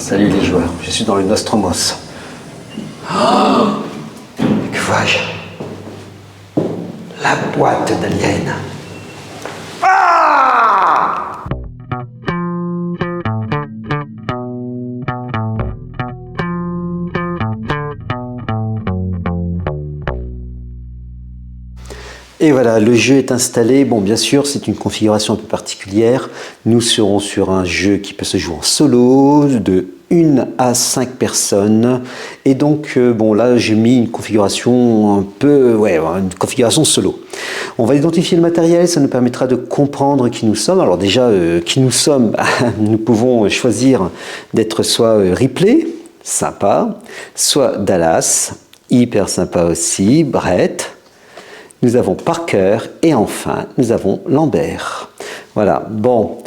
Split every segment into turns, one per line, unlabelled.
Salut les joueurs, je suis dans le Nostromos. Oh, que vois-je? La boîte d'Alien. Ah! Et voilà, le jeu est installé. Bon, bien sûr, c'est une configuration un peu particulière. Nous serons sur un jeu qui peut se jouer en solo, de 1 à 5 personnes. Et donc, bon, là, j'ai mis une configuration un peu, ouais, une configuration solo. On va identifier le matériel, ça nous permettra de comprendre qui nous sommes. Alors déjà, qui nous sommes, nous pouvons choisir d'être soit Ripley, sympa, soit Dallas, hyper sympa aussi, Brett. Nous avons Parker et enfin, nous avons Lambert. Voilà, bon,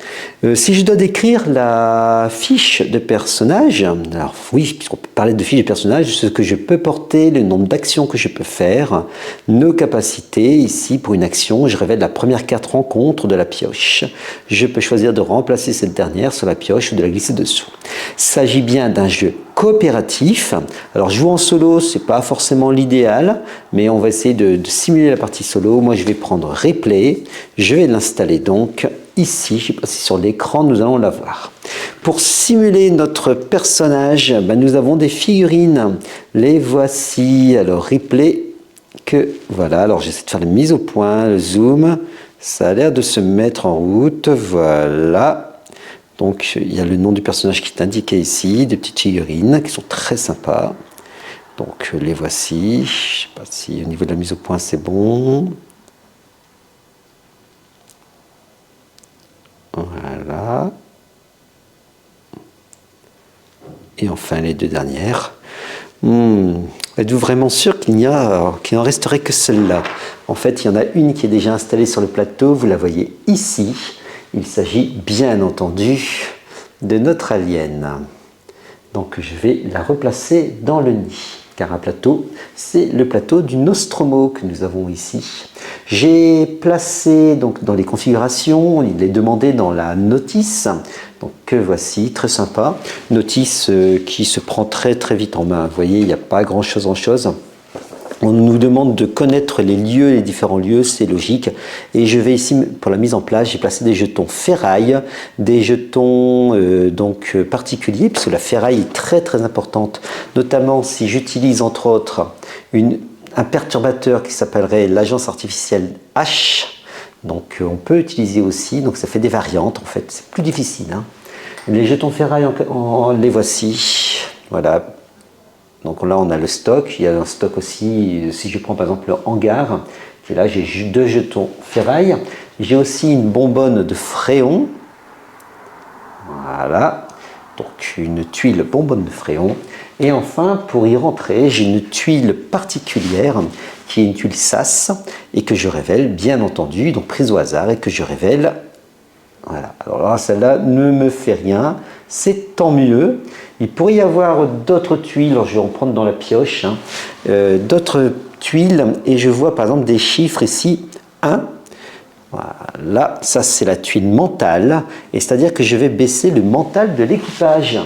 si je dois décrire la fiche de personnage, alors oui, puisqu'on peut parler de fiche de personnage, ce que je peux porter, le nombre d'actions que je peux faire, nos capacités, ici pour une action, je révèle la première carte rencontre de la pioche. Je peux choisir de remplacer cette dernière sur la pioche ou de la glisser dessous. Il s'agit bien d'un jeu coopératif. Alors jouer en solo, c'est pas forcément l'idéal, mais on va essayer de simuler la partie solo. Moi je vais prendre Replay, je vais l'installer donc ici, je sais pas si sur l'écran nous allons la voir. Pour simuler notre personnage, nous avons des figurines, les voici. Alors Replay, que voilà, alors j'essaie de faire la mise au point, le zoom, ça a l'air de se mettre en route, voilà. Donc il y a le nom du personnage qui est indiqué ici, des petites figurines qui sont très sympas. Donc les voici, je ne sais pas si au niveau de la mise au point c'est bon. Voilà. Et enfin les deux dernières. Êtes-vous vraiment sûr qu'il n'en resterait que celle-là? En fait, il y en a une qui est déjà installée sur le plateau, vous la voyez ici. Il s'agit bien entendu de notre alien. Donc je vais la replacer dans le nid, car un plateau, c'est le plateau du Nostromo que nous avons ici. J'ai placé donc dans les configurations, il est demandé dans la notice, donc que voici, très sympa, notice qui se prend très vite en main. Vous voyez, il n'y a pas grand-chose en chose. On nous demande de connaître les lieux, les différents lieux, c'est logique. Et je vais ici, pour la mise en place, j'ai placé des jetons ferraille, des jetons donc particuliers, puisque la ferraille est très importante, notamment si j'utilise entre autres un perturbateur qui s'appellerait l'agence artificielle H. Donc on peut utiliser aussi, donc ça fait des variantes en fait, c'est plus difficile. Hein. Les jetons ferraille, les voici, voilà. Donc là, on a le stock. Il y a un stock aussi, si je prends par exemple le hangar, et là j'ai 2 jetons ferraille. J'ai aussi une bonbonne de fréon. Voilà. Donc une tuile bonbonne de fréon. Et enfin, pour y rentrer, j'ai une tuile particulière qui est une tuile SAS et que je révèle, bien entendu, donc prise au hasard et que je révèle. Voilà. Alors là, celle-là ne me fait rien. C'est tant mieux. Il pourrait y avoir d'autres tuiles, alors je vais en prendre dans la pioche, hein, d'autres tuiles, et je vois par exemple des chiffres ici, 1, voilà, ça c'est la tuile mentale, et c'est-à-dire que je vais baisser le mental de l'équipage.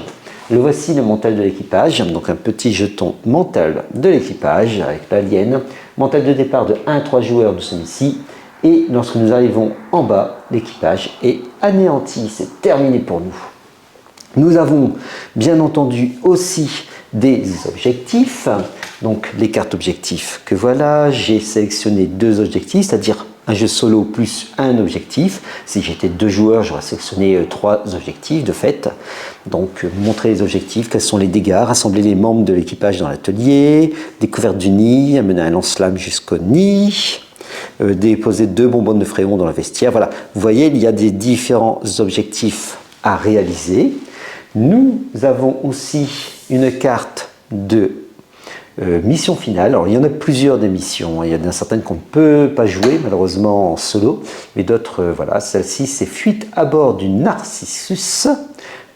Le voici le mental de l'équipage, donc un petit jeton mental de l'équipage avec l'alien, mental de départ de 1 à 3 joueurs de celui-ci, et lorsque nous arrivons en bas, l'équipage est anéanti, c'est terminé pour nous. Nous avons bien entendu aussi des objectifs, donc les cartes objectifs que voilà, j'ai sélectionné 2 objectifs, c'est-à-dire un jeu solo plus un objectif. Si j'étais 2 joueurs, j'aurais sélectionné 3 objectifs de fait. Donc montrer les objectifs, quels sont les dégâts, rassembler les membres de l'équipage dans l'atelier, découverte du nid, amener un lance-flamme jusqu'au nid, déposer 2 bonbonnes de fréon dans le vestiaire. Voilà, vous voyez, il y a des différents objectifs à réaliser. Nous avons aussi une carte de mission finale. Alors il y en a plusieurs des missions. Il y en a certaines qu'on ne peut pas jouer malheureusement en solo, mais d'autres, voilà. Celle-ci, c'est fuite à bord du Narcissus.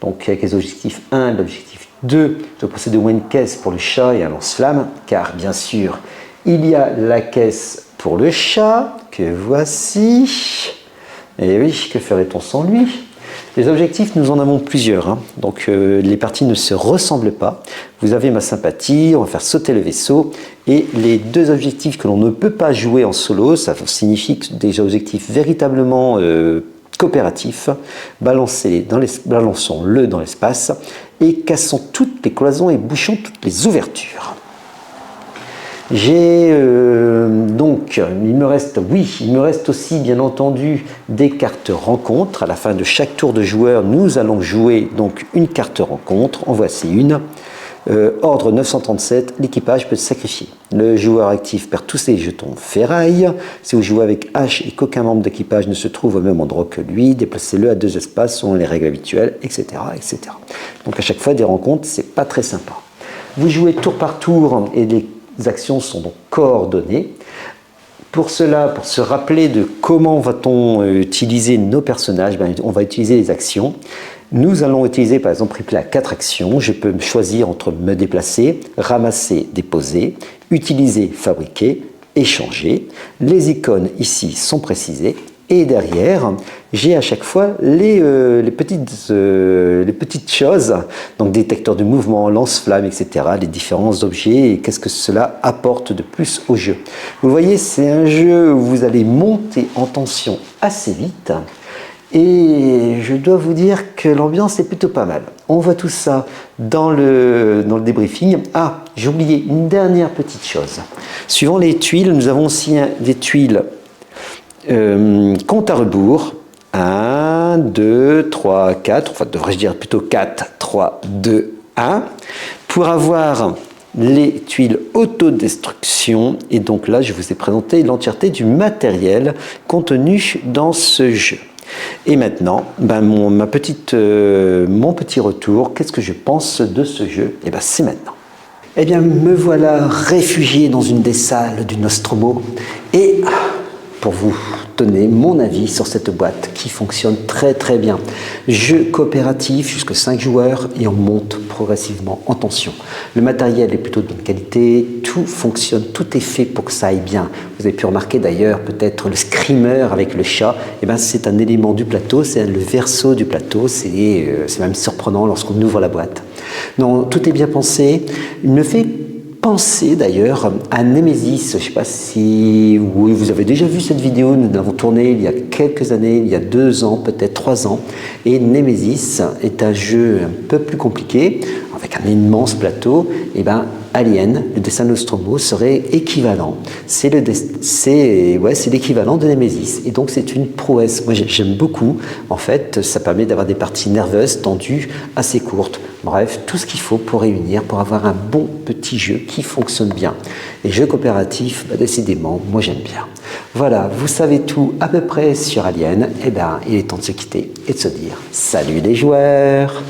Donc avec les objectifs 1, l'objectif 2, je posséder au moins une caisse pour le chat et un lance-flamme, car bien sûr, il y a la caisse pour le chat, que voici. Et oui, que ferait-on sans lui? Les objectifs, nous en avons plusieurs, hein. Donc les parties ne se ressemblent pas. Vous avez ma sympathie, on va faire sauter le vaisseau. Et les deux objectifs que l'on ne peut pas jouer en solo, ça signifie que des objectifs véritablement coopératifs. Balançons-le dans l'espace et cassons toutes les cloisons et bouchons toutes les ouvertures. J'ai donc, il me reste aussi bien entendu des cartes rencontres. À la fin de chaque tour de joueur, nous allons jouer donc une carte rencontre. En voici une. Ordre 937, l'équipage peut se sacrifier. Le joueur actif perd tous ses jetons ferraille. Si vous jouez avec H et qu'aucun membre d'équipage ne se trouve au même endroit que lui, déplacez-le à 2 espaces selon les règles habituelles, etc., etc. Donc à chaque fois des rencontres, c'est pas très sympa. Vous jouez tour par tour et les actions sont donc coordonnées. Pour cela, pour se rappeler de comment va-t-on utiliser nos personnages, on va utiliser les actions. Nous allons utiliser par exemple replay à 4 actions. Je peux choisir entre me déplacer, ramasser, déposer, utiliser, fabriquer, échanger. Les icônes ici sont précisées. Et derrière, j'ai à chaque fois les petites choses, donc détecteur de mouvement, lance-flamme, etc., les différents objets et qu'est-ce que cela apporte de plus au jeu. Vous voyez, c'est un jeu où vous allez monter en tension assez vite et je dois vous dire que l'ambiance est plutôt pas mal. On voit tout ça dans le débriefing. Ah, j'ai oublié une dernière petite chose. Suivant les tuiles, nous avons aussi des tuiles compte à rebours, 1, 2, 3, 4, enfin devrais-je dire plutôt 4, 3, 2, 1, pour avoir les tuiles autodestruction. Et donc là, je vous ai présenté l'entièreté du matériel contenu dans ce jeu. Et maintenant, mon petit retour, qu'est-ce que je pense de ce jeu? Et c'est maintenant. Eh bien, me voilà réfugié dans une des salles du Nostromo et pour vous donner mon avis sur cette boîte qui fonctionne très très bien. Jeu coopératif jusqu'à 5 joueurs et on monte progressivement en tension. Le matériel est plutôt de bonne qualité, tout fonctionne, tout est fait pour que ça aille bien. Vous avez pu remarquer d'ailleurs peut-être le screamer avec le chat, c'est un élément du plateau, c'est le verso du plateau, c'est même surprenant lorsqu'on ouvre la boîte. Non, tout est bien pensé, il me fait penser d'ailleurs à Nemesis. Je ne sais pas si vous avez déjà vu cette vidéo, nous l'avons tournée il y a quelques années, il y a 2 ans, peut-être 3 ans. Et Nemesis est un jeu un peu plus compliqué, avec un immense plateau. Alien, le dessin Nostromo, serait équivalent. C'est l'équivalent de Nemesis. Et donc c'est une prouesse. Moi j'aime beaucoup. En fait, ça permet d'avoir des parties nerveuses, tendues, assez courtes. Bref, tout ce qu'il faut pour réunir, pour avoir un bon petit jeu qui fonctionne bien. Et jeu coopératif, décidément, moi j'aime bien. Voilà, vous savez tout à peu près sur Alien. Il est temps de se quitter et de se dire salut les joueurs!